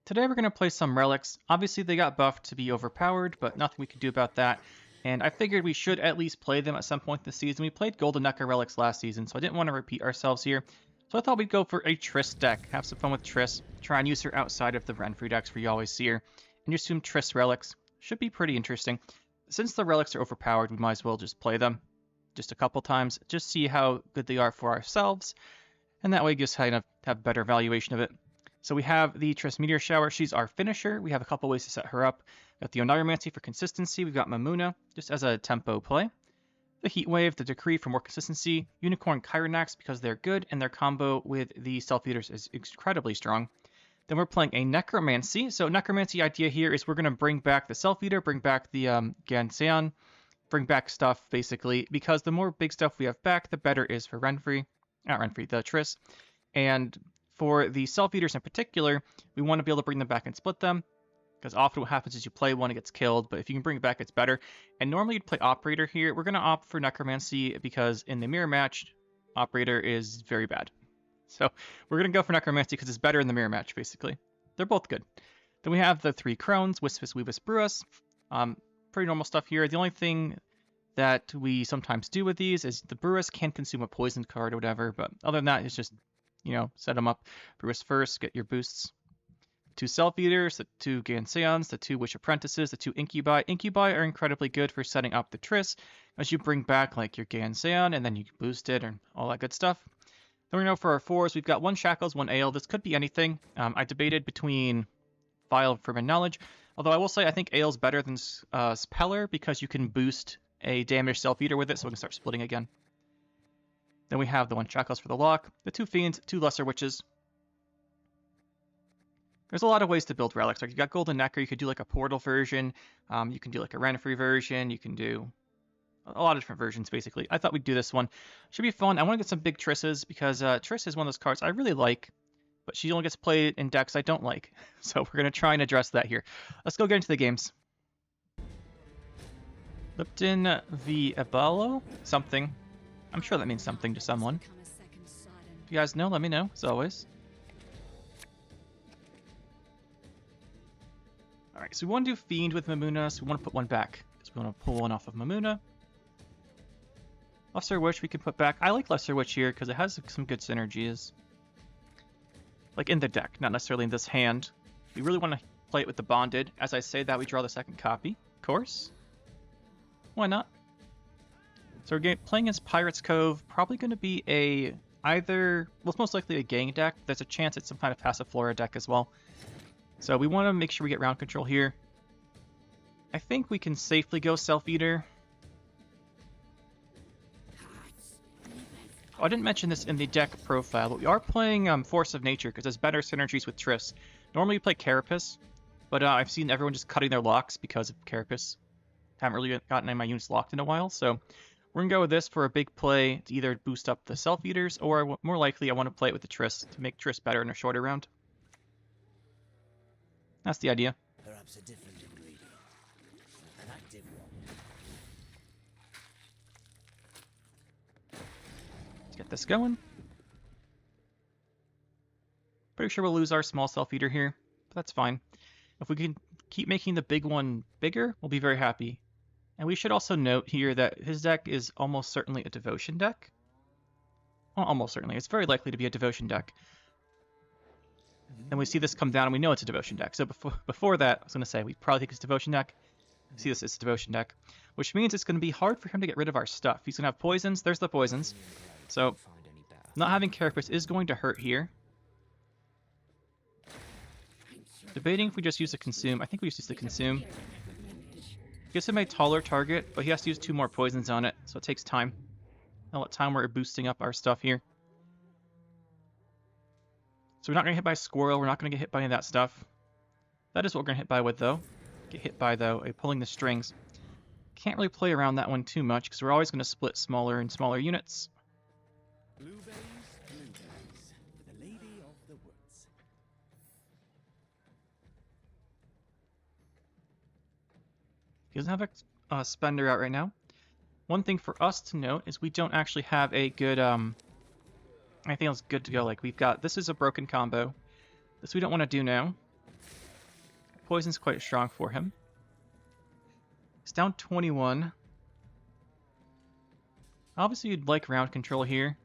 Today we're going to play some Relics. Obviously they got buffed to be overpowered, but nothing we can do about that. And I figured we should at least play them at some point this season. We played Golden Necker Relics last season, so I didn't want to repeat ourselves here. So I thought we'd go for a Triss deck, have some fun with Triss, try and use her outside of the Renfrew decks where you always see her, and just assume Triss Relics. Should be pretty interesting. Since the Relics are overpowered, we might as well just play them just a couple times, just see how good they are for ourselves, and that way just kind of have better evaluation of it. So we have the Triss Meteor Shower. She's our finisher. We have a couple ways to set her up. We've got the Oneiromancy for consistency. We've got Mamuna, just as a tempo play. The Heat Wave, the Decree for more consistency. Unicorn Chironax because they're good, and their combo with the Self Eaters is incredibly strong. Then we're playing a Necromancy. So Necromancy idea here is we're going to bring back the Self Eater, bring back the Ganseon, bring back stuff, basically, because the more big stuff we have back, the better it is for the Triss. And for the Self-Eaters in particular, we want to be able to bring them back and split them, because often what happens is you play one, it gets killed, but if you can bring it back, it's better. And normally you'd play Operator here. We're going to opt for Necromancy because in the mirror match, Operator is very bad. So we're going to go for Necromancy because it's better in the mirror match, basically. They're both good. Then we have the three Crones, Wispus, Weebus, Brewus. Pretty normal stuff here. The only thing that we sometimes do with these is the Brewus can consume a poison card or whatever, but other than that, it's just, set them up. Brewus first, get your boosts. Two Self-Eaters, the two Ganseons, the two Witch Apprentices, the two Incubi. Incubi are incredibly good for setting up the Triss, as you bring back like your Ganseon, and then you can boost it, and all that good stuff. Then we know for our fours, we've got one Shackles, one Ale. This could be anything. I debated between Vial of Fervent Knowledge, although I will say I think Ale's better than Speller, because you can boost a damaged Self-Eater with it, so we can start splitting again. Then we have the one Shackles for the lock, the two Fiends, two Lesser Witches. There's a lot of ways to build relics. Like you got Golden Necker, you could do like a Portal version, you can do like a Renfrew version, you can do a lot of different versions basically. I thought we'd do this one. Should be fun. I want to get some big Trisses because Triss is one of those cards I really like, but she only gets played in decks I don't like. So we're going to try and address that here. Let's go get into the games. Lipton v. Ebalo? Something. I'm sure that means something to someone. If you guys know, let me know, as always. Alright, so we want to do Fiend with Mamuna, so we want to put one back. Because we want to pull one off of Mamuna. Lesser Witch we can put back. I like Lesser Witch here because it has some good synergies. Like in the deck, not necessarily in this hand. We really want to play it with the Bonded. As I say that, we draw the second copy, of course. Why not? So we're playing against Pirate's Cove. Probably going to be it's most likely a gang deck. There's a chance it's some kind of Passiflora deck as well. So we want to make sure we get round control here. I think we can safely go Self-Eater. Oh, I didn't mention this in the deck profile, but we are playing Force of Nature because there's better synergies with Triss. Normally we play Carapace, but I've seen everyone just cutting their locks because of Carapace. Haven't really gotten any of my units locked in a while, so we're going to go with this for a big play to either boost up the Self-Eaters, or more likely I want to play it with the Triss to make Triss better in a shorter round. That's the idea. Perhaps a different ingredient. An active one. Let's get this going. Pretty sure we'll lose our small Self-Eater here, but that's fine. If we can keep making the big one bigger, we'll be very happy. And we should also note here that his deck is almost certainly a Devotion deck. Well, almost certainly. It's very likely to be a Devotion deck. And we see this come down and we know it's a Devotion deck. So before that, I was going to say, we probably think it's a Devotion deck. We see this as a Devotion deck. Which means it's going to be hard for him to get rid of our stuff. He's going to have poisons. There's the poisons. So not having Carapace is going to hurt here. Debating if we just use the Consume. I think we just use the Consume. Gives him a taller target, but he has to use 2 more poisons on it, so it takes time. And what time we're boosting up our stuff here. So we're not going to get hit by Squirrel, we're not going to get hit by any of that stuff. That is what we're going to hit by with, though. Get hit by, though, a pulling the strings. Can't really play around that one too much, because we're always going to split smaller and smaller units. Blueberries, for the lady of the woods. He doesn't have a spender out right now. One thing for us to note is we don't actually have a good, anything else good to go. Like we've got, this is a broken combo. This we don't want to do now. Poison's quite strong for him. He's down 21. Obviously, you'd like round control here.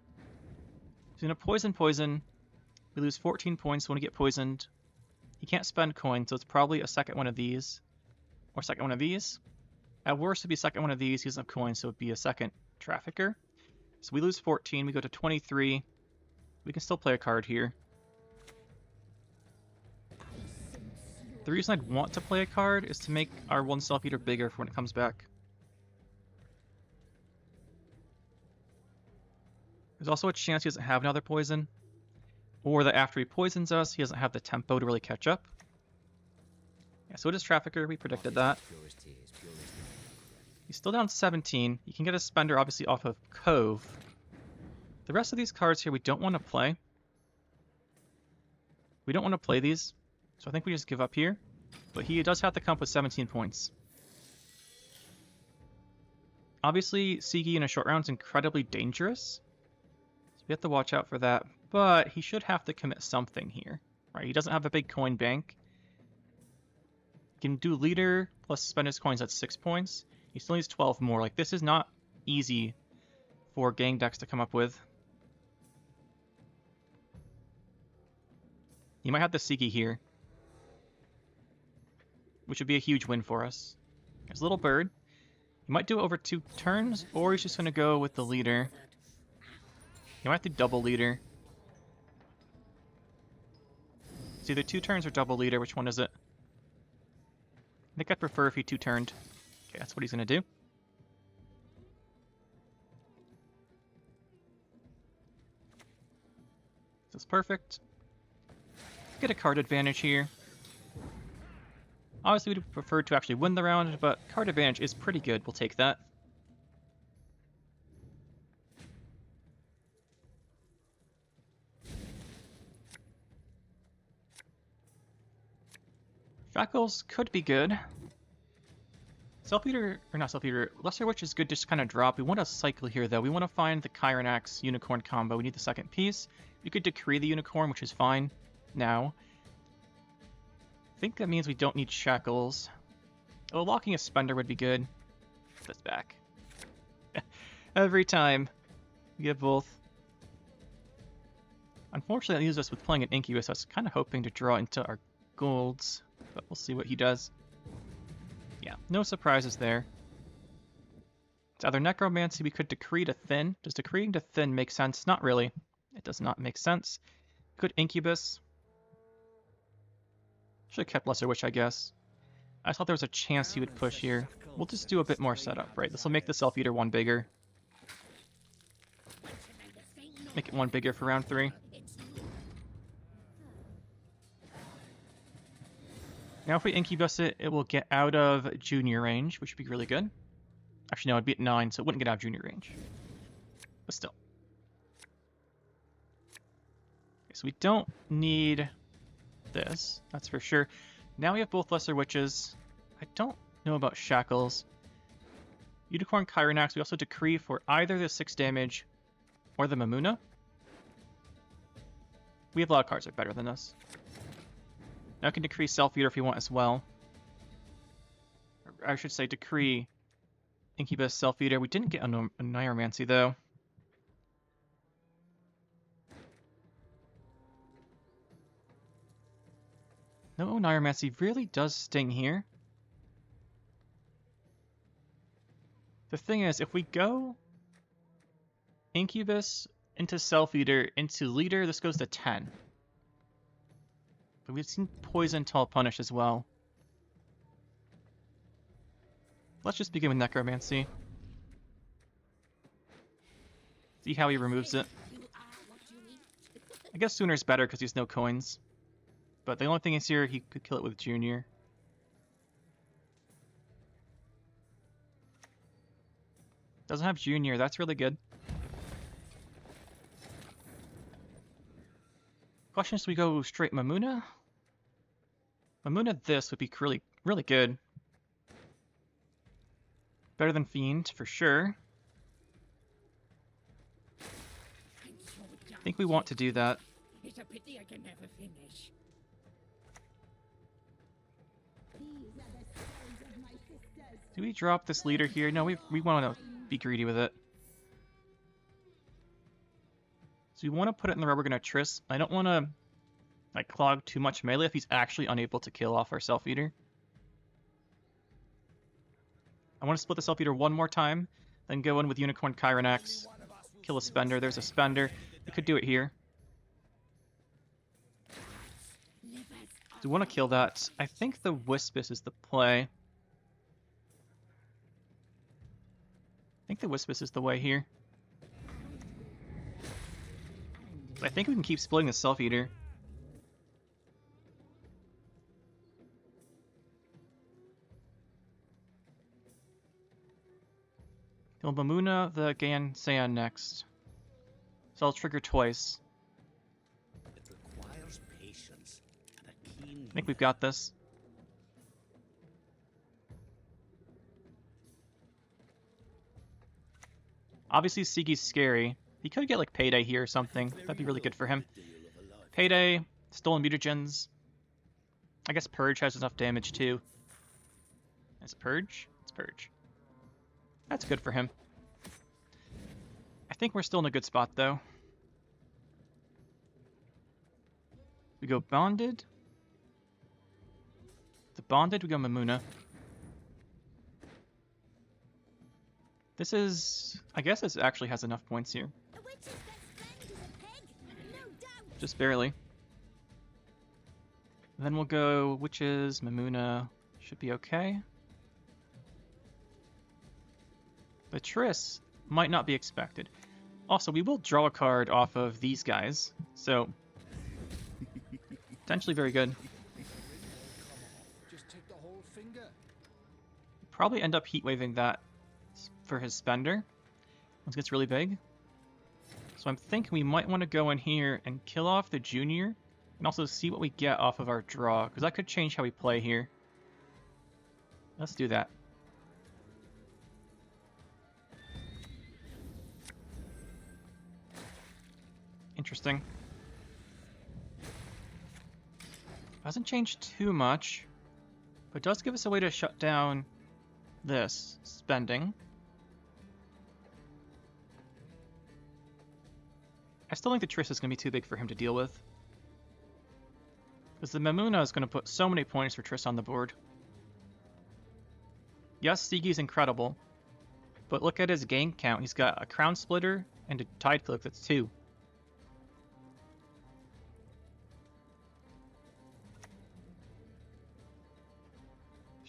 He's going to poison. We lose 14 points when we get poisoned. He can't spend coins, so it's probably a second one of these. Or second one of these. At worst, it'd be a second one of these. He doesn't have coins, so it'd be a second Trafficker. So we lose 14. We go to 23. We can still play a card here. The reason I'd want to play a card is to make our one Self-Eater bigger for when it comes back. There's also a chance he doesn't have another poison. Or that after he poisons us, he doesn't have the tempo to really catch up. Yeah, so it is Trafficker. We predicted that. He's still down 17. You can get a spender, obviously, off of Cove. The rest of these cards here we don't want to play. We don't want to play these. So I think we just give up here. But he does have to come up with 17 points. Obviously, Sigi in a short round is incredibly dangerous. So we have to watch out for that. But he should have to commit something here. Right? He doesn't have a big coin bank. He can do leader plus spend his coins at 6 points. He still needs 12 more. Like, this is not easy for gang decks to come up with. He might have the Sigi here, which would be a huge win for us. There's Little Bird. He might do it over 2 turns, or he's just going to go with the leader. He might have to double leader. It's either 2 turns or double leader. Which one is it? I think I'd prefer if he 2-turned. Okay, that's what he's going to do. This is perfect. Get a card advantage here. Obviously, we'd prefer to actually win the round, but card advantage is pretty good. We'll take that. Shackles could be good. Self-Eater, or not Self-Eater, Lesser Witch is good to just kind of drop. We want to cycle here, though. We want to find the Chiron Axe Unicorn combo. We need the second piece. We could decree the Unicorn, which is fine now. I think that means we don't need Shackles. Oh, locking a Spender would be good. That's back. Every time. We get both. Unfortunately, that leaves us with playing an Incubus. I was kind of hoping to draw into our golds, but we'll see what he does. Yeah, no surprises there. It's either Necromancy, we could Decree to Thin. Does Decreeing to Thin make sense? Not really. It does not make sense. Good Incubus. Should have kept Lesser Witch, I guess. I thought there was a chance he would push here. We'll just do a bit more setup, right? This will make the Self-Eater one bigger. Make it one bigger for round 3. Now if we Incubus it, it will get out of junior range, which would be really good. Actually, no, it'd be at 9, so it wouldn't get out of junior range. But still. Okay, so we don't need this, that's for sure. Now we have both Lesser Witches. I don't know about Shackles. Unicorn Chiron Axe, we also Decree for either the 6 damage or the Mamuna. We have a lot of cards that are better than this. Now I can Decree Self-Eater if you want as well. Or I should say Decree Incubus Self-Eater. We didn't get a Neuromancy though. No Neuromancy really does sting here. The thing is, if we go Incubus into Self-Eater into Leader, this goes to 10. But we've seen Poison Tall Punish as well. Let's just begin with Necromancy. See how he removes it. I guess Sooner is better because he has no coins. But the only thing is here, he could kill it with Junior. Doesn't have Junior, that's really good. Question is, do we go straight Mamuna? Mamuna this would be really, really good. Better than Fiend, for sure. I think we want to do that. It's a pity I can never finish. Do we drop this leader here? No, we want to be greedy with it. So we want to put it in the row. We're going to Triss. I don't want to like clog too much melee if he's actually unable to kill off our Self-Eater. I want to split the Self-Eater one more time, then go in with Unicorn Chiron X, kill a Spender. There's a Spender. We could do it here. Do we want to kill that? I think the Wispus is the play. I think the Wispus is the way here. But I think we can keep splitting the Self-Eater. Kill Mamuna, the Gan Saiyan next. So I'll trigger twice. It requires patience and a keen I think we've got this. Obviously, Sigi's scary. He could get like Payday here or something. That'd be really good for him. Payday, Stolen Mutagens. I guess Purge has enough damage too. Is it Purge? It's Purge. That's good for him. I think we're still in a good spot though. We go Bonded. The Bonded, we go Mamuna. This is... I guess this actually has enough points here. Just barely. Then we'll go Witches, Mamuna. Should be okay. The Triss might not be expected. Also, we will draw a card off of these guys, so potentially very good. Just take the whole finger. Probably end up heat waving that for his Spender once it gets really big. So I'm thinking we might want to go in here and kill off the Junior and also see what we get off of our draw, because that could change how we play here. Let's do that. Interesting. Doesn't change too much, but does give us a way to shut down this spending. I still think the Triss is going to be too big for him to deal with, because the Mamuna is going to put so many points for Triss on the board. Yes, Sigi's incredible, but look at his gang count. He's got a Crown Splitter and a Tide Cloak that's 2.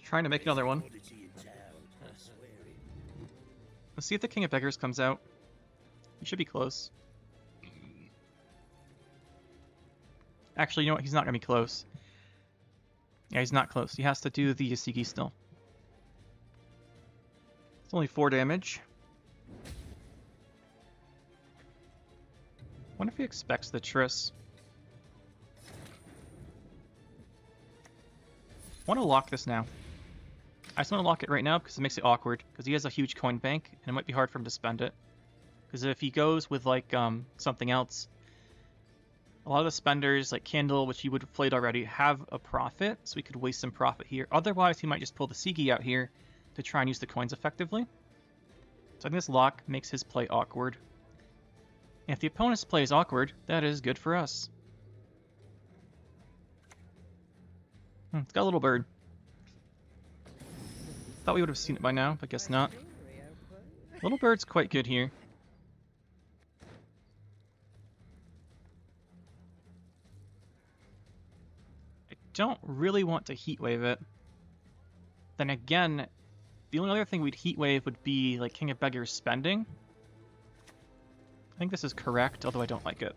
Trying to make another one. Let's see if the King of Beggars comes out. He should be close. Actually, you know what? He's not going to be close. Yeah, he's not close. He has to do the Yasigi still. It's only 4 damage. Wonder if he expects the Triss. I want to lock this now. I just want to lock it right now because it makes it awkward, because he has a huge coin bank and it might be hard for him to spend it. Because if he goes with like something else, a lot of the spenders like Candle, which he would have played already, have a profit, so we could waste some profit here. Otherwise, he might just pull the Sigi out here to try and use the coins effectively. So I think this lock makes his play awkward. And if the opponent's play is awkward, that is good for us. It's got a little bird. Thought we would have seen it by now, but guess not. Little bird's quite good here. I don't really want to heat wave it. Then again, the only other thing we'd heat wave would be like King of Beggars spending. I think this is correct, although I don't like it.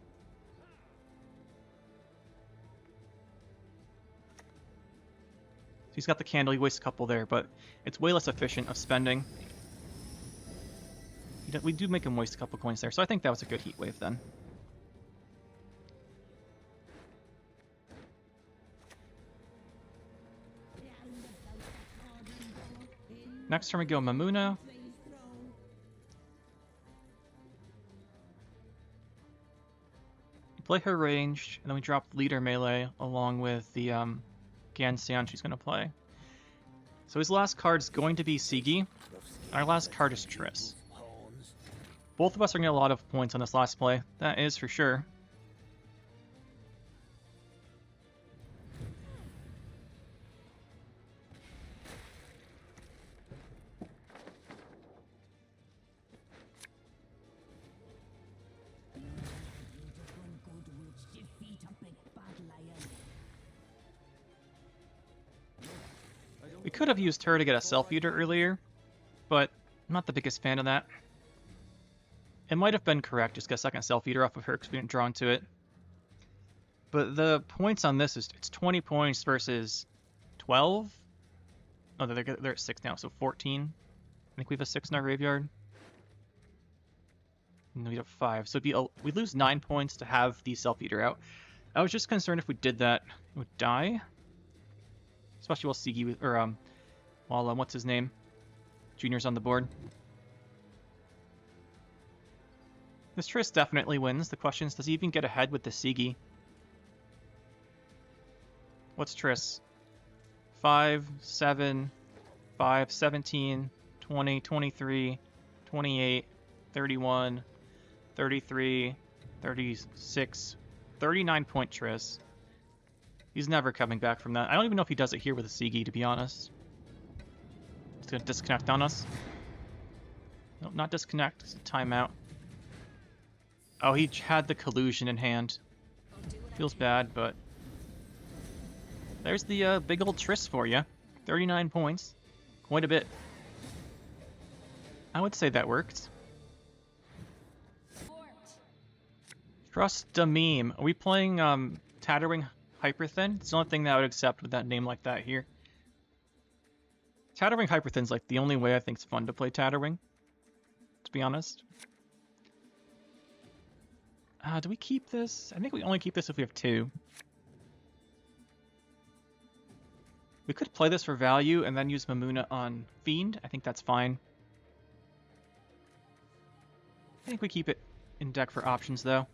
He's got the candle, he wastes a couple there, but it's way less efficient of spending. We do make him waste a couple coins there, so I think that was a good heat wave then. Next turn we go Mamuna. We play her ranged, and then we drop leader melee along with the Gan Saiyan she's going to play. So his last card is going to be Sigi, and our last card is Triss. Both of us are going to get a lot of points on this last play, that is for sure. We could have used her to get a self-eater earlier, but I'm not the biggest fan of that. It might have been correct, just get a second self-eater off of her because we didn't draw into it. But the points on this is it's 20 points versus 12. Oh, they're at 6 now, so 14. I think we have a 6 in our graveyard. And we have 5, so we lose 9 points to have the self-eater out. I was just concerned if we did that, it would die. Especially while Sigi, or while what's his name? Junior's on the board. This Triss definitely wins. The question is, does he even get ahead with the Sigi? What's Triss? 5, 7, 5, 17, 20, 23, 28, 31, 33, 36, 39 point Triss. He's never coming back from that. I don't even know if he does it here with a Sigi, to be honest. He's going to disconnect on us. Nope, not disconnect. It's a timeout. Oh, he had the Collusion in hand. Feels bad, but... There's the big old Triss for you. 39 points. Quite a bit. I would say that worked. Trust the meme. Are we playing Tattering Hyperthin? It's the only thing that I would accept with that name like that here. Tattering Hyperthin's like the only way I think it's fun to play Tattering, to be honest. Do we keep this? I think we only keep this if we have 2. We could play this for value and then use Mamuna on Fiend. I think that's fine. I think we keep it in deck for options, though.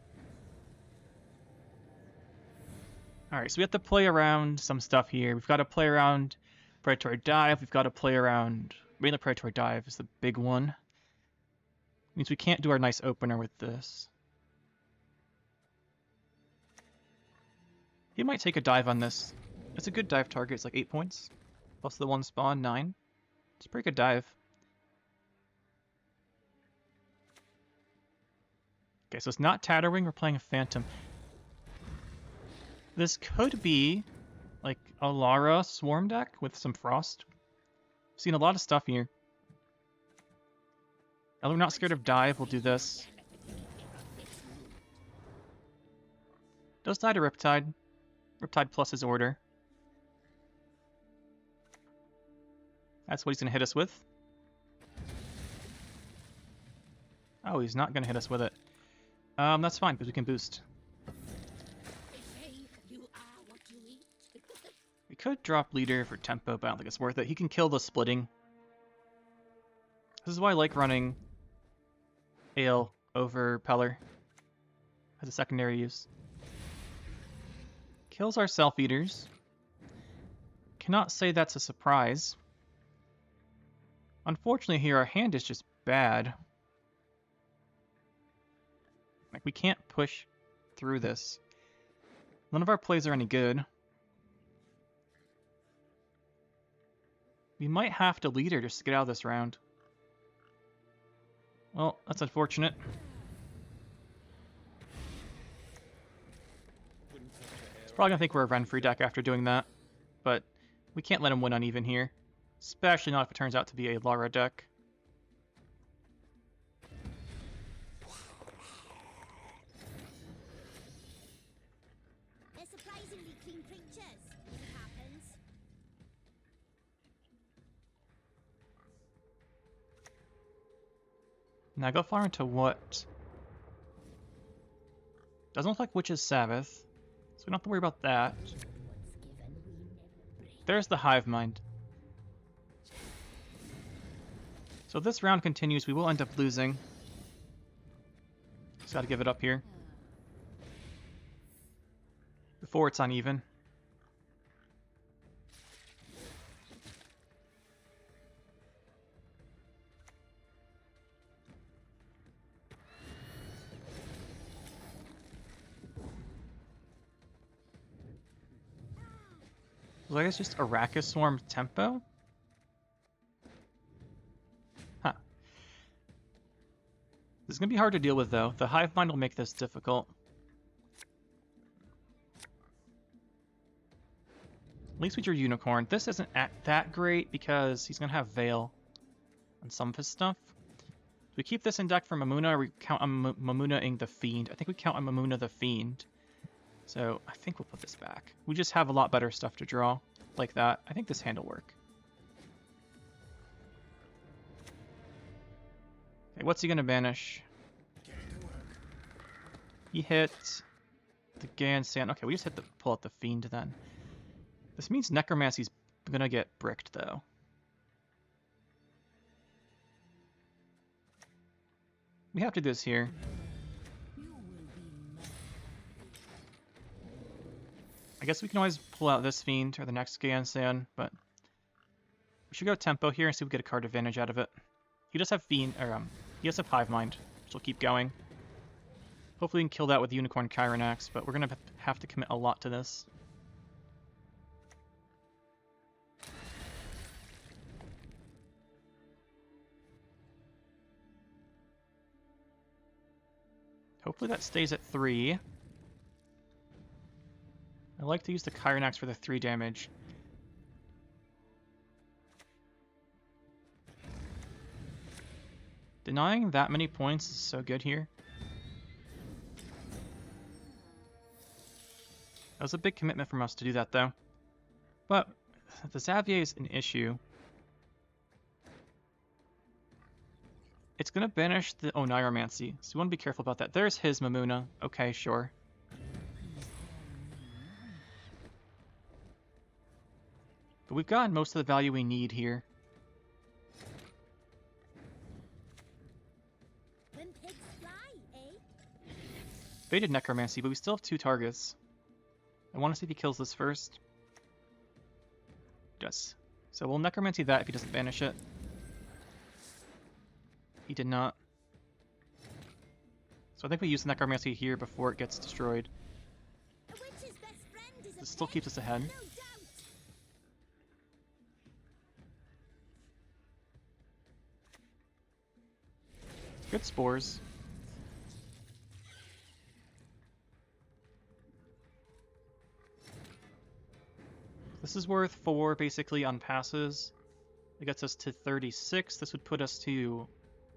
Alright, so we have to play around some stuff here. We've got to play around Predatory Dive. We've got to play around... Mainly Predatory Dive is the big one. Means we can't do our nice opener with this. He might take a dive on this. It's a good dive target. It's like 8 points. Plus the 1 spawn, 9. It's a pretty good dive. Okay, so it's not Tattering. We're playing a Phantom. This could be like a Lara Swarm deck with some Frost. I've seen a lot of stuff here. Now we're not scared of dive. We'll do this. Does die to Riptide. Riptide plus his order. That's what he's going to hit us with. Oh, he's not going to hit us with it. That's fine, because we can boost. We could drop Leader for tempo, but I don't think it's worth it. He can kill the splitting. This is why I like running Ale over Peller as a secondary use. Kills our Self-Eaters. Cannot say that's a surprise. Unfortunately here, our hand is just bad. Like, we can't push through this. None of our plays are any good. We might have to Leader just to get out of this round. Well, that's unfortunate. He's probably gonna think we're a run-free deck after doing that, but we can't let him win uneven here. Especially not if it turns out to be a Lara deck. They're surprisingly clean creatures, it happens. Now go far into what? Doesn't look like Witch's Sabbath, so we don't have to worry about that. There's the Hive Mind. So if this round continues, we will end up losing. Just gotta give it up here. Before it's uneven. Was I guess just Arachas Swarm tempo? Huh. This is going to be hard to deal with, though. The Hive Mind will make this difficult. At least with your Unicorn. This isn't that great because he's going to have Veil on some of his stuff. Do we keep this in deck for Mamuna, or we count on Mamuna-ing the Fiend? I think we count on Mamuna the Fiend. So I think we'll put this back. We just have a lot better stuff to draw like that. I think this hand will work. Okay, what's he going to banish? He hit the Gan Sand. Okay, we just pull out the Fiend then. This means Necromancy's going to get bricked, though. We have to do this here. I guess we can always pull out this Fiend or the next Gansan, but we should go tempo here and see if we get a card advantage out of it. He does have Fiend, or he does have Hive Mind, so we'll keep going. Hopefully we can kill that with Unicorn Chiron Axe, but we're gonna have to commit a lot to this. Hopefully that stays at 3. I like to use the Chiron Axe for the 3 damage. Denying that many points is so good here. That was a big commitment from us to do that, though. But the Xavier is an issue. It's going to banish the Oniromancy, so we want to be careful about that. There's his Mamuna. Okay, sure. But we've gotten most of the value we need here. When pigs fly, eh? Baited Necromancy, but we still have 2 targets. I want to see if he kills this first. Yes. So we'll Necromancy that if he doesn't banish it. He did not. So I think we use Necromancy here before it gets destroyed. A witch's best friend is a This still pig, keeps us ahead. no doubt. Good spores. This is worth 4 basically on passes. It gets us to 36. This would put us to...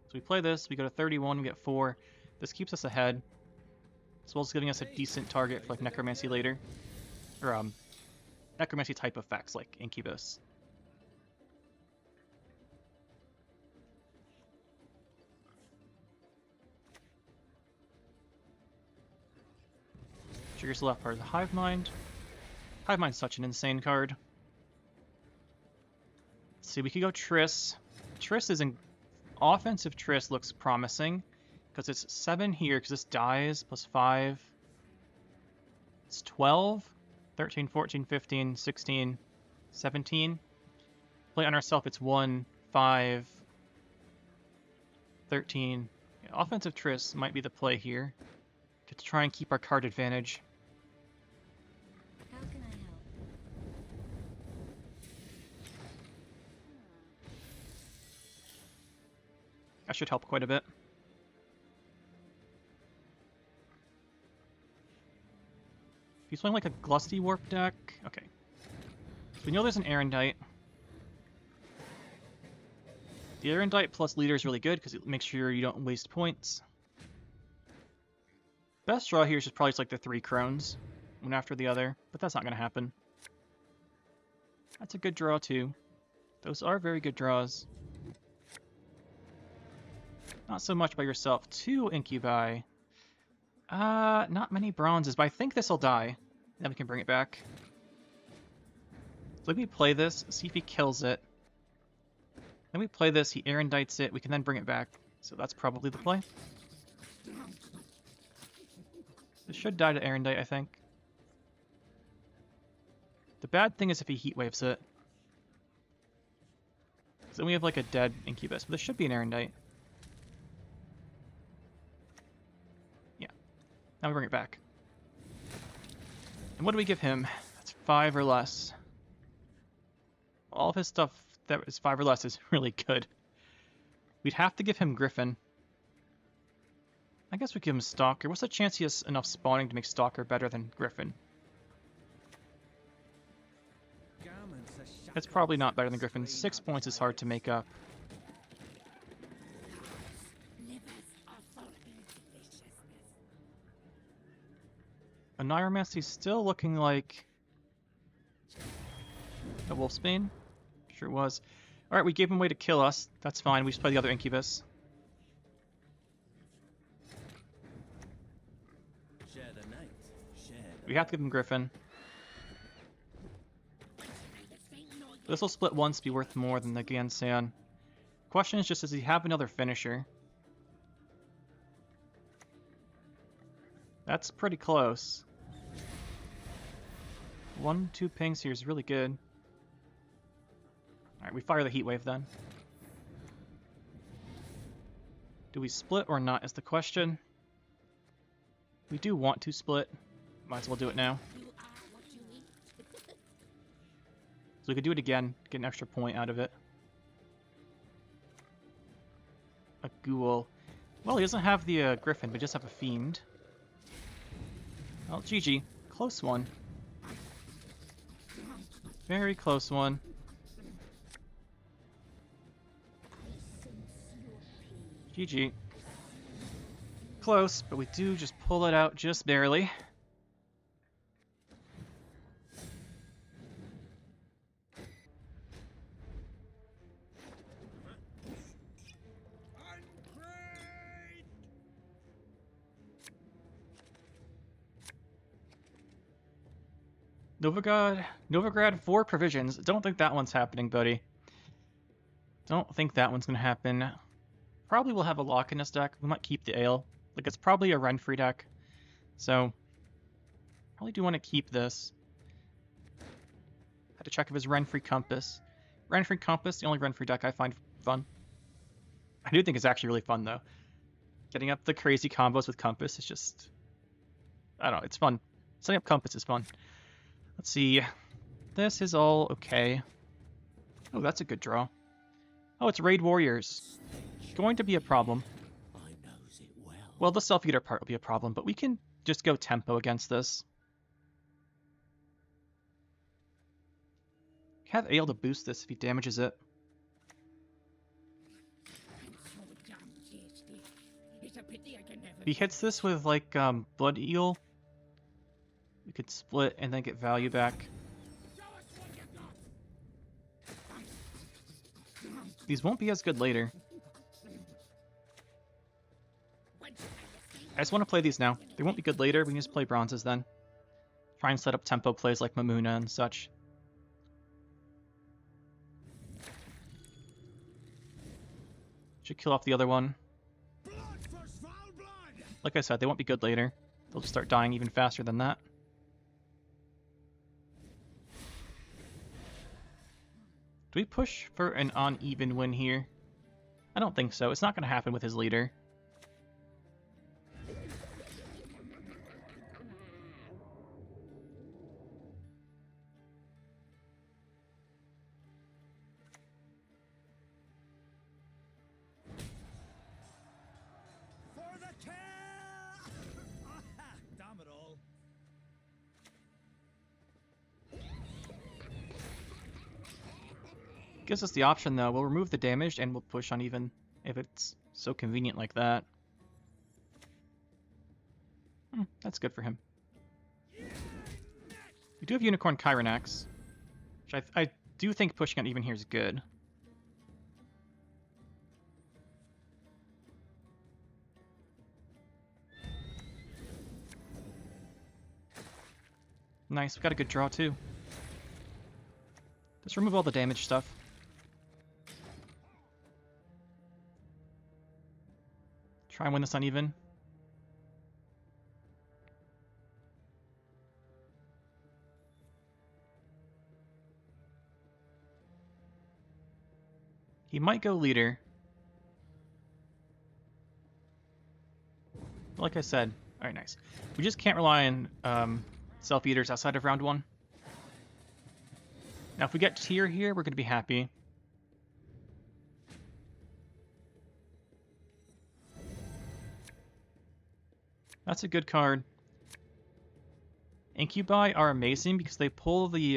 So we play this, we go to 31, we get 4. This keeps us ahead, as well as giving us a decent target for like Necromancy later. Or Necromancy type effects like Incubus. Triggers the left part of the Hive Mind. Hive Mind's such an insane card. Let's see, we could go Triss. Triss is in... Offensive Triss looks promising, because it's 7 here, because this dies, plus 5. It's 12, 13, 14, 15, 16, 17. Play on ourself, it's 1, 5, 13. Yeah, offensive Triss might be the play here, to try and keep our card advantage. How can I help? That should help quite a bit. If he's playing like a Glusty Warp deck... Okay. So we know there's an Erendite. The Erendite plus Leader is really good because it makes sure you don't waste points. Best draw here is just probably just like the 3 Crones, one after the other, but that's not going to happen. That's a good draw too. Those are very good draws. Not so much by yourself. 2 Incubi. Not many bronzes, but I think this will die. Then we can bring it back. So let me play this, see if he kills it. Then we play this, he Erendites it, we can then bring it back. So that's probably the play. This should die to Erendite, I think. The bad thing is if he heat waves it. So then we have like a dead Incubus, but this should be an Erendite. Now we bring it back. And what do we give him? That's 5 or less. All of his stuff that is 5 or less is really good. We'd have to give him Griffin. I guess we give him Stalker. What's the chance he has enough spawning to make Stalker better than Griffin? Garments are shut It's probably not better than Griffin. 6 points is hard to make up. A Neuromancy's still looking like a Wolfsbane. Sure was. Alright, we gave him a way to kill us. That's fine. We just play the other Incubus. Share the night. Share the We have to give him Griffin. This will split once, be worth more than the Gansan. Question is just, does he have another finisher? That's pretty close. 1-2 pings here is really good. Alright, we fire the Heat Wave then. Do we split or not is the question. We do want to split. Might as well do it now. So we could do it again, get an extra point out of it. A Ghoul. Well, he doesn't have the Griffin, but just have a Fiend. Well, GG. Close one. Very close one. GG. Close, but we do just pull it out just barely. Novigrad 4 provisions. Don't think that one's happening, buddy. Don't think that one's gonna happen. Probably will have a lock in this deck. We might keep the ale. Like, it's probably a Renfrey deck. So, probably do want to keep this. Had to check if it's Renfrey Compass. Renfrey Compass, the only Renfrey deck I find fun. I do think it's actually really fun, though. Getting up the crazy combos with Compass is just... I don't know, it's fun. Setting up Compass is fun. Let's see. This is all okay. Oh, that's a good draw. Oh, it's Raid Warriors. Going to be a problem. Well, the Self-Eater part will be a problem, but we can just go tempo against this. Have Ale to boost this if he damages it. If he hits this with, like, Blood Eel, we could split and then get value back. These won't be as good later. I just want to play these now. They won't be good later. We can just play bronzes then. Try and set up tempo plays like Mamuna and such. Should kill off the other one. Like I said, they won't be good later. They'll just start dying even faster than that. Do we push for an uneven win here? I don't think so. It's not going to happen with his leader. For the kill! Damn it all. Gives us the option though. We'll remove the damage and we'll push uneven if it's so convenient like that. That's good for him. We do have Unicorn Kyrenax, which I do think pushing uneven here is good. Nice, we got a good draw too. Let's remove all the damage stuff. Try and win this uneven. He might go leader. Like I said, alright, nice. We just can't rely on Self-Eaters outside of round 1. Now, if we get Tyr here, we're going to be happy. That's a good card. Incubi are amazing because they pull the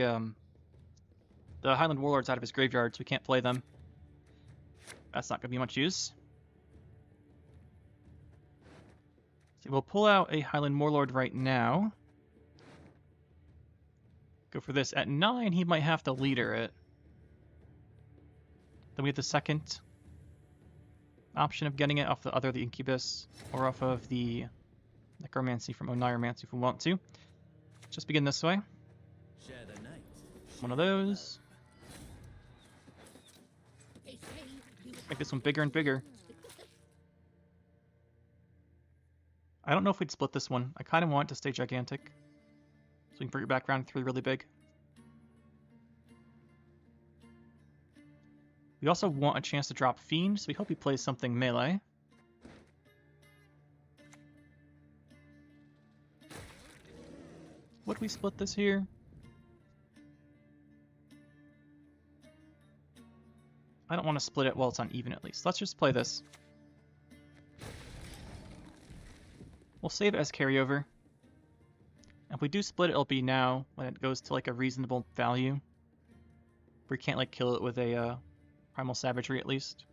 Highland Warlords out of his graveyard, so we can't play them. That's not going to be much use. So we'll pull out a Highland Warlord right now. Go for this. At 9, he might have to leader it. Then we have the second option of getting it off the Incubus, or off of the Necromancy from Oneiromancy if we want to. Just begin this way. Share the night. One of those. Make this one bigger and bigger. I don't know if we'd split this one. I kind of want it to stay gigantic, so we can bring it back around to 3 really big. We also want a chance to drop Fiend, so we hope he plays something melee. Would we split this here? I don't want to split it while it's uneven at least. Let's just play this. We'll save it as carryover. If we do split it, it'll be now when it goes to like a reasonable value. We can't like kill it with a Primal Savagery at least.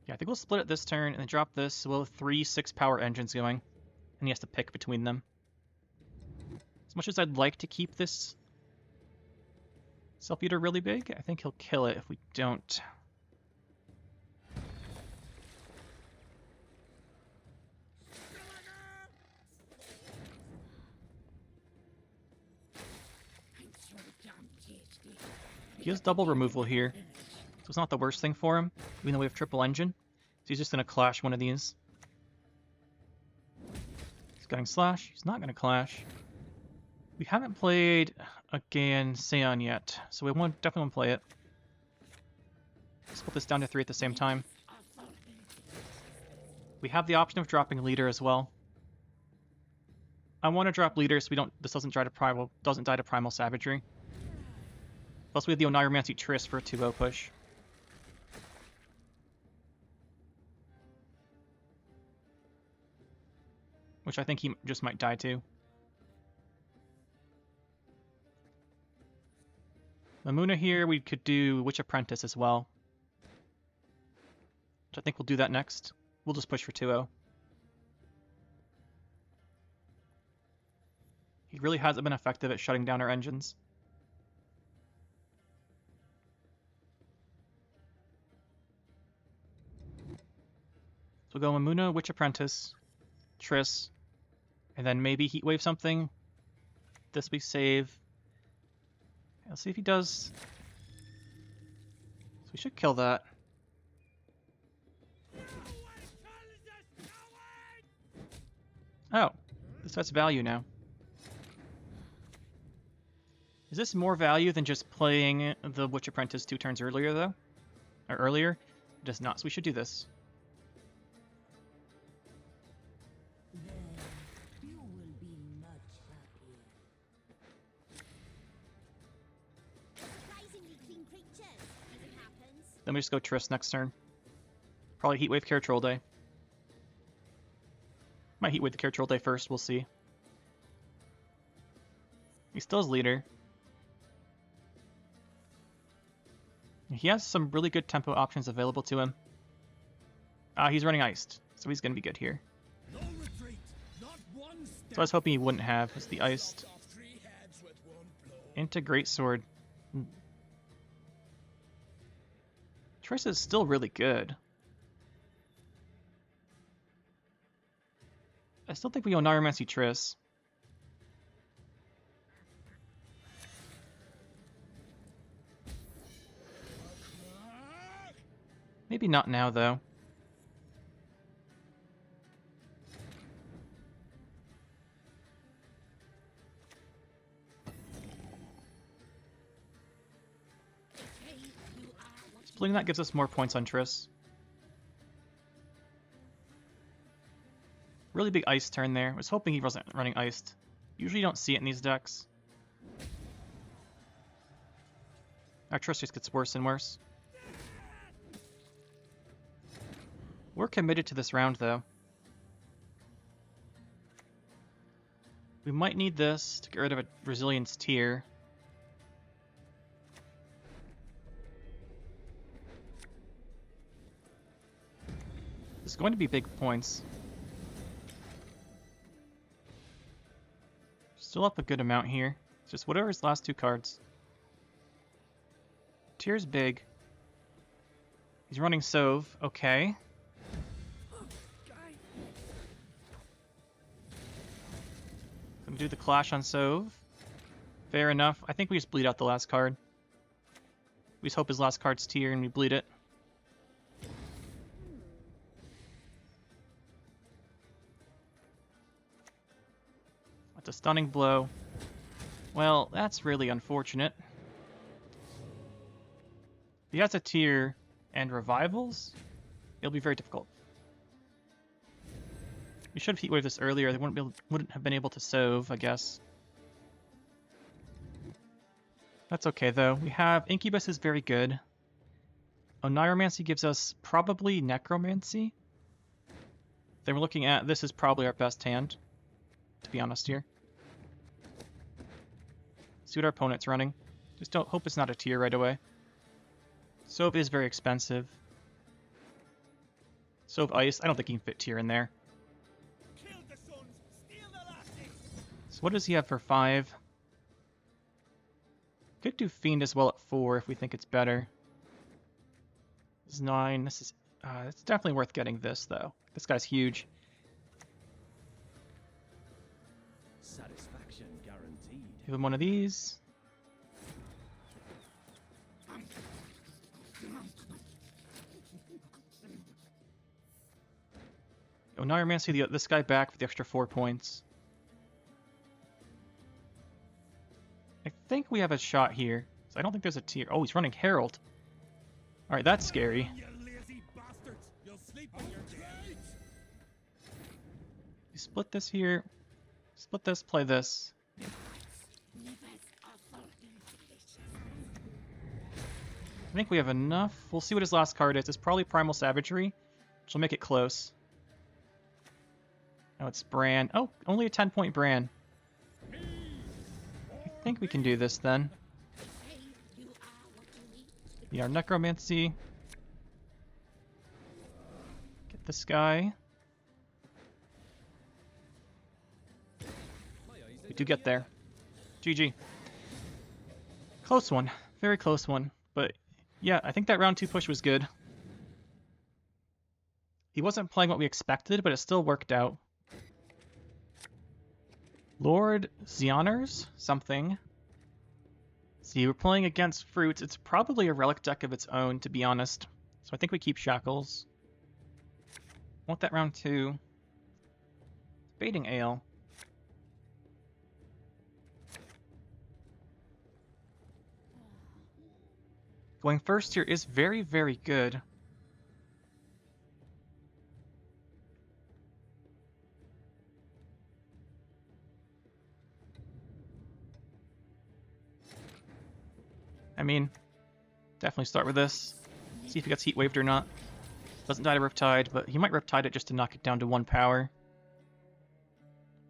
Yeah, I think we'll split it this turn and then drop this, so we'll have 3 6-power engines going, and he has to pick between them. As much as I'd like to keep this Self-Eater really big, I think he'll kill it if we don't. He has double removal here, so it's not the worst thing for him, even though we have triple engine. So he's just going to clash one of these. He's getting slash. He's not going to clash. We haven't played again Seon yet, so we definitely want to play it. Let's put this down to 3 at the same time. We have the option of dropping leader as well. I want to drop leader so this doesn't die to primal savagery. Plus we have the Oneiromancy Triss for a 2-0 push. Which I think he just might die to. Mamuna here, we could do Witch Apprentice as well. Which I think we'll do that next. We'll just push for 2-0. He really hasn't been effective at shutting down our engines. So we'll go Mamuna, Witch Apprentice, Triss, and then maybe Heatwave something. This we save. Let's see if he does. So we should kill that. Oh, this has value now. Is this more value than just playing the Witch Apprentice 2 turns earlier, though? Or earlier? It does not, so we should do this. Then we just go Triss next turn. Probably Heatwave Care Troll Day. Might Heatwave the Care Troll Day first, we'll see. He still has leader. He has some really good tempo options available to him. He's running Iced, so he's going to be good here. No retreat, not one step. So I was hoping he wouldn't have, as the Iced. Into Greatsword. Triss is still really good. I still think we own Oneiromancy Triss. Maybe not now, though. Splitting that gives us more points on Triss. Really big ice turn there. I was hoping he wasn't running iced. Usually you don't see it in these decks. Our Triss just gets worse and worse. We're committed to this round, though. We might need this to get rid of a Resilience tier. This is going to be big points. Still up a good amount here. It's just whatever his last two cards. Tier's big. He's running Sove. Okay. Gonna do the Clash on Sove. Fair enough. I think we just bleed out the last card. We just hope his last card's Tier and we bleed it. That's a stunning blow. Well, that's really unfortunate. If he has a Tier and Revivals, it'll be very difficult. We should have Heatwave this earlier. They wouldn't have been able to Sove, I guess. That's okay, though. We have Incubus is very good. Oniromancy gives us probably Necromancy. Then we're looking at this is probably our best hand, to be honest here. See what our opponent's running. Just don't hope it's not a Tier right away. Sove is very expensive. Sove Ice, I don't think he can fit Tier in there. So what does he have for 5? Could do Fiend as well at 4 if we think it's better. This is 9. This is it's definitely worth getting this though. This guy's huge. Satisfaction guaranteed. Give him one of these. Oniromancy this guy back for the extra 4 points. I think we have a shot here. So I don't think there's a Tier. Oh, he's running Herald. Alright, that's scary. You lazy bastards! You'll sleep in your grave! You split this here. Split this, play this. I think we have enough. We'll see what his last card is. It's probably Primal Savagery, which will make it close. Now it's Bran. Oh, only a 10-point Bran. I think we can do this then. Yeah, our Necromancy. Get this guy. We do get there. GG. Close one. Very close one. But yeah, I think that round 2 push was good. He wasn't playing what we expected, but it still worked out. Lord Xioners? Something. See, we're playing against Fruits. It's probably a Relic deck of its own, to be honest. So I think we keep Shackles. Want that round 2. Baiting Ale. Going first here is very, very good. I mean, definitely start with this. See if he gets Heat Waved or not. Doesn't die to Riptide, but he might Riptide it just to knock it down to 1 power.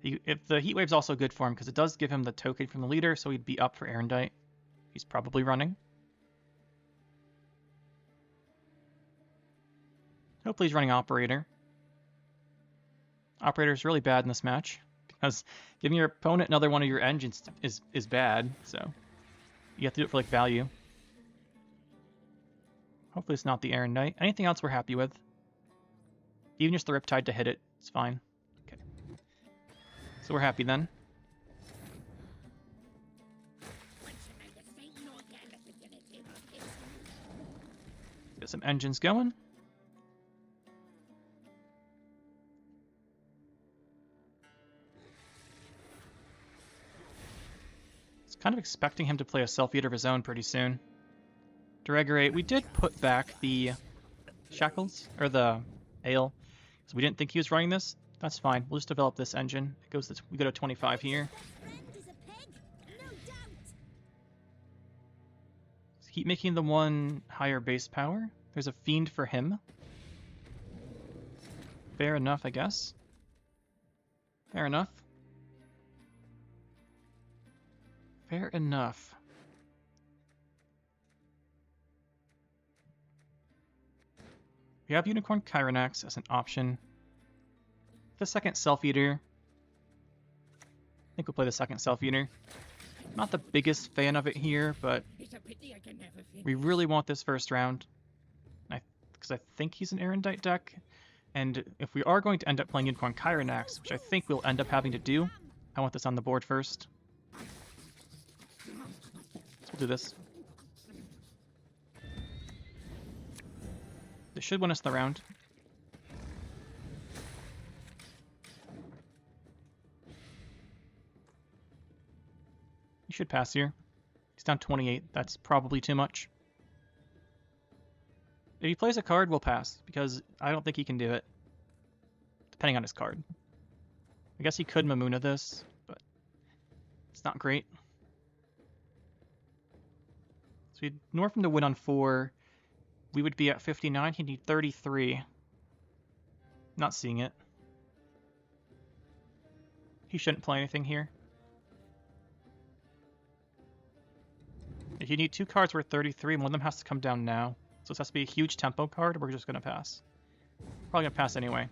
If the Heat Wave's also good for him, because it does give him the token from the leader, so he'd be up for Erendite. He's probably running. Hopefully he's running Operator. Operator is really bad in this match, because giving your opponent another one of your engines is bad, so you have to do it for like value. Hopefully it's not the Erendite. Anything else we're happy with? Even just the Riptide to hit it, it's fine. Okay. So we're happy then. Get some engines going. Kind of expecting him to play a Self-Eater of his own pretty soon. Dragorate. We did put back the shackles, or the ale, because we didn't think he was running this. That's fine. We'll just develop this engine. It goes we go to 25 here. Best friend is a pig, no doubt. Keep making the one higher base power. There's a fiend for him. Fair enough, I guess. Fair enough. Fair enough. We have Unicorn Chironax as an option. The second Self-Eater. I think we'll play the second Self-Eater. Not the biggest fan of it here, but It's a pity I can never finish. we really want this first round. Because I think he's an Erendite deck. And if we are going to end up playing Unicorn Chironax, which I think we'll end up having to do, I want this on the board first. So we'll do this. This should win us the round. He should pass here. He's down 28. That's probably too much. If he plays a card, we'll pass, because I don't think he can do it. Depending on his card. I guess he could Mamuna this, but it's not great. So we'd ignore him to win on 4. We would be at 59. He'd need 33. Not seeing it. He shouldn't play anything here. If you need 2 cards worth 33, one of them has to come down now. So this has to be a huge tempo card, or we're just going to pass. Probably going to pass anyway.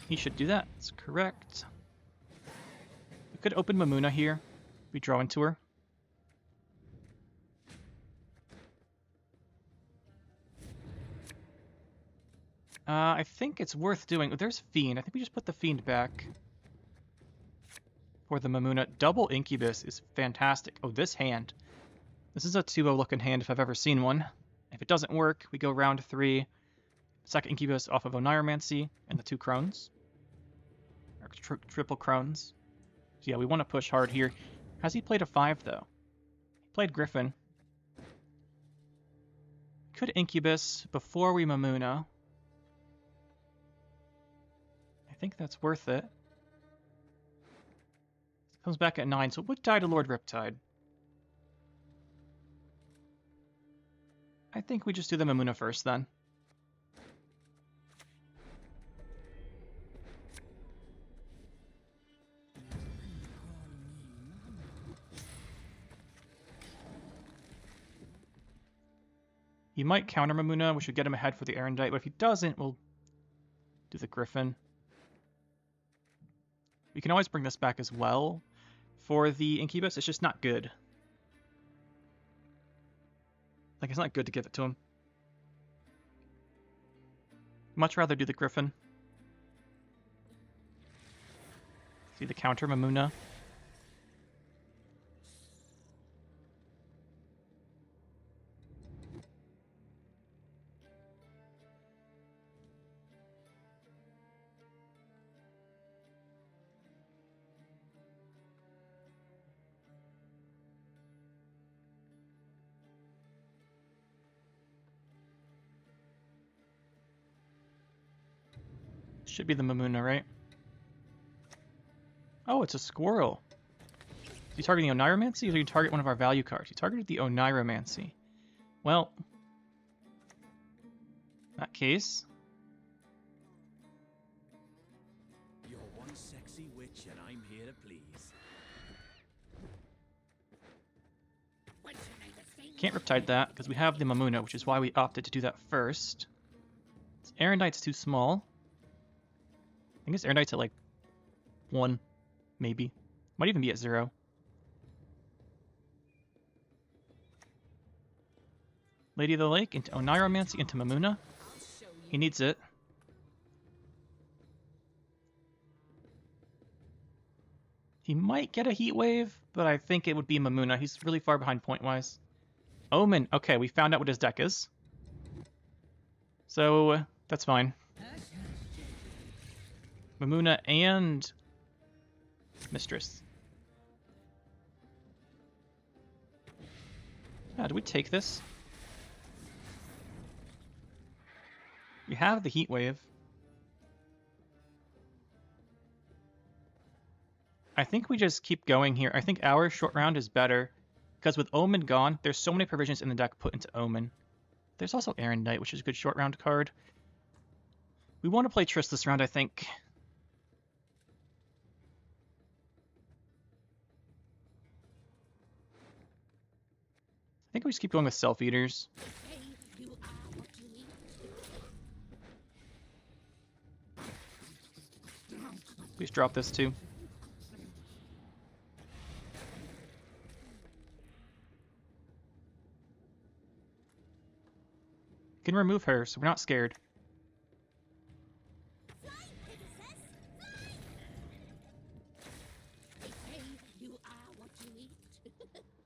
He should do that. That's correct. We could open Mamuna here. We draw into her. I think it's worth doing. Oh, there's Fiend. I think we just put the Fiend back for the Mamuna. Double Incubus is fantastic. Oh, this hand. This is a 2-0 looking hand if I've ever seen one. If it doesn't work, we go round 3. Second Incubus off of Oniromancy and the 2 Crones. Or triple Crones. So yeah, we want to push hard here. Has he played a 5 though? He played Griffin. Could Incubus before we Mamuna. I think that's worth it. Comes back at 9, so it would die to Lord Riptide. I think we just do the Mamuna first then. He might counter Mamuna, which would get him ahead for the Erendite, but if he doesn't, we'll do the Griffin. We can always bring this back as well for the Incubus. It's just not good. Like, it's not good to give it to him. Much rather do the Griffin. See the counter Mamuna. Should be the Mamuna, right? Oh, it's a squirrel. Is he targeting Oniromancy, or do you target one of our value cards? He targeted the Oniromancy. Well, in that case, You're one sexy witch, and I'm here to please. can't Riptide that because we have the Mamuna, which is why we opted to do that first. Erendite's too small. I think his Erendite's at like 1, maybe. Might even be at 0. Lady of the Lake into Oniromancy into Mamuna. He needs it. He might get a Heat Wave, but I think it would be Mamuna. He's really far behind point-wise. Omen. Okay, we found out what his deck is. So, that's fine. Mamuna and Mistress. Do we take this? We have the heat wave. I think we just keep going here. I think our short round is better because with Omen gone, there's so many provisions in the deck put into Omen. There's also Errand Knight, which is a good short round card. We want to play Triss this round, I think. I think we just keep going with Self Eaters. Please drop this too. Can remove her, so we're not scared.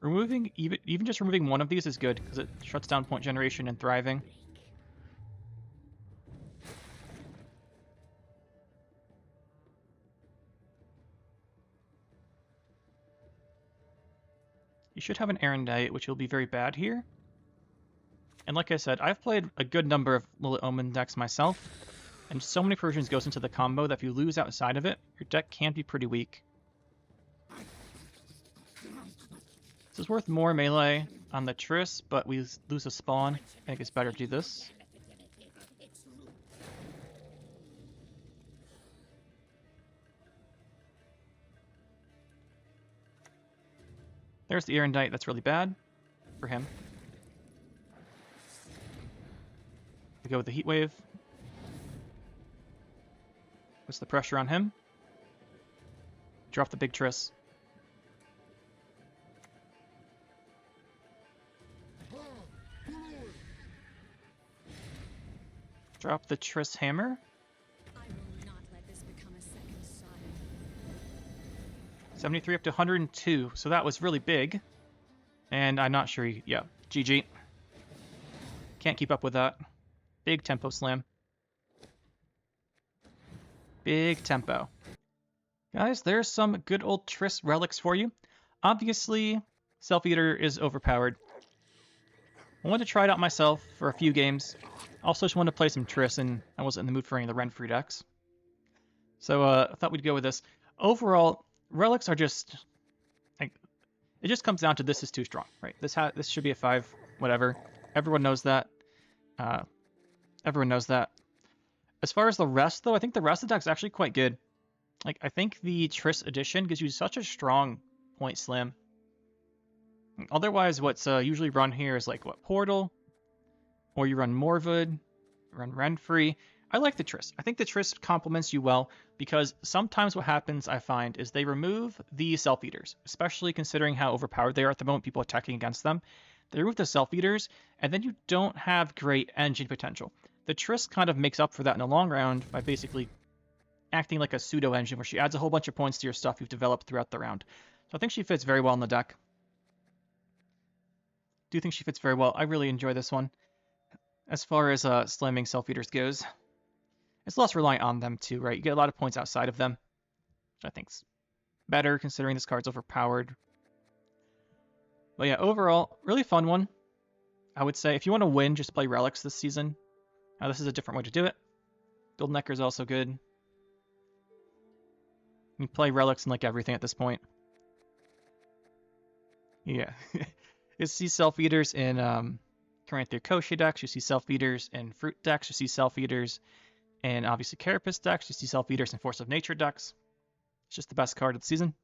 Removing even just removing one of these is good because it shuts down point generation and thriving. You should have an Errand Knight, which will be very bad here. And like I said, I've played a good number of Lilit Omen decks myself, and so many provisions goes into the combo that if you lose outside of it, your deck can be pretty weak. This is worth more melee on the Triss, but we lose a spawn. I think it's better to do this. There's the Errand Knight. That's really bad for him. We go with the Heat Wave. What's the pressure on him? Drop the big Triss. Drop the Triss Hammer. I will not let this become a second Sodom. 73 up to 102, so that was really big. And I'm not sure, yeah, GG. Can't keep up with that. Big tempo slam. Big tempo. Guys, there's some good old Triss relics for you. Obviously, Self Eater is overpowered. I wanted to try it out myself for a few games. Also just wanted to play some Triss, and I wasn't in the mood for any of the Renfrew decks. So I thought we'd go with this. Overall, relics are just... like, it just comes down to this is too strong, right? This should be a 5, whatever. Everyone knows that. Everyone knows that. As far as the rest, though, I think the rest of the deck's actually quite good. Like, I think the Triss edition gives you such a strong point slam. Otherwise, what's usually run here is like, what, Portal? Or you run Morwood, run Renfree. I like the Triss. I think the Triss complements you well because sometimes what happens, I find, is they remove the Self-Eaters, especially considering how overpowered they are at the moment, people attacking against them. They remove the Self-Eaters, and then you don't have great engine potential. The Triss kind of makes up for that in the long round by basically acting like a pseudo-engine where she adds a whole bunch of points to your stuff you've developed throughout the round. So I think she fits very well in the deck. Do think she fits very well. I really enjoy this one. As far as slamming Self-Eaters goes, it's less reliant on them too, right? You get a lot of points outside of them, which I think's better considering this card's overpowered. But yeah, overall, really fun one. I would say if you want to win, just play Relics this season. Now this is a different way to do it. Golden Necker is also good. You play Relics in like everything at this point. Yeah. You see Self-Eaters in Caranthir Koshi decks, you see Self-Eaters in Fruit decks, you see Self-Eaters in obviously Carapace decks, you see Self-Eaters in Force of Nature decks. It's just the best card of the season.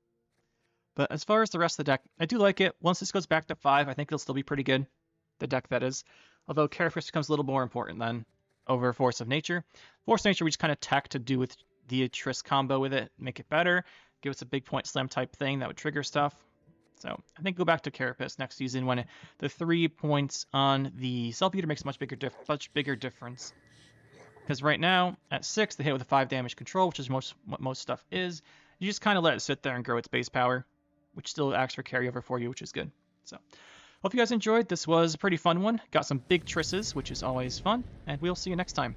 But as far as the rest of the deck, I do like it. Once this goes back to 5, I think it'll still be pretty good. The deck, that is. Although Carapace becomes a little more important then over Force of Nature. Force of Nature we just kind of tech to do with the Triss combo with it, make it better, give us a big point slam type thing that would trigger stuff. So I think go back to Carapace next season when the 3 points on the Self-Eater makes a much bigger difference. Because right now, at 6, they hit with a 5 damage control, which is what most stuff is. You just kind of let it sit there and grow its base power, which still acts for carryover for you, which is good. So hope you guys enjoyed. This was a pretty fun one. Got some big Trisses, which is always fun. And we'll see you next time.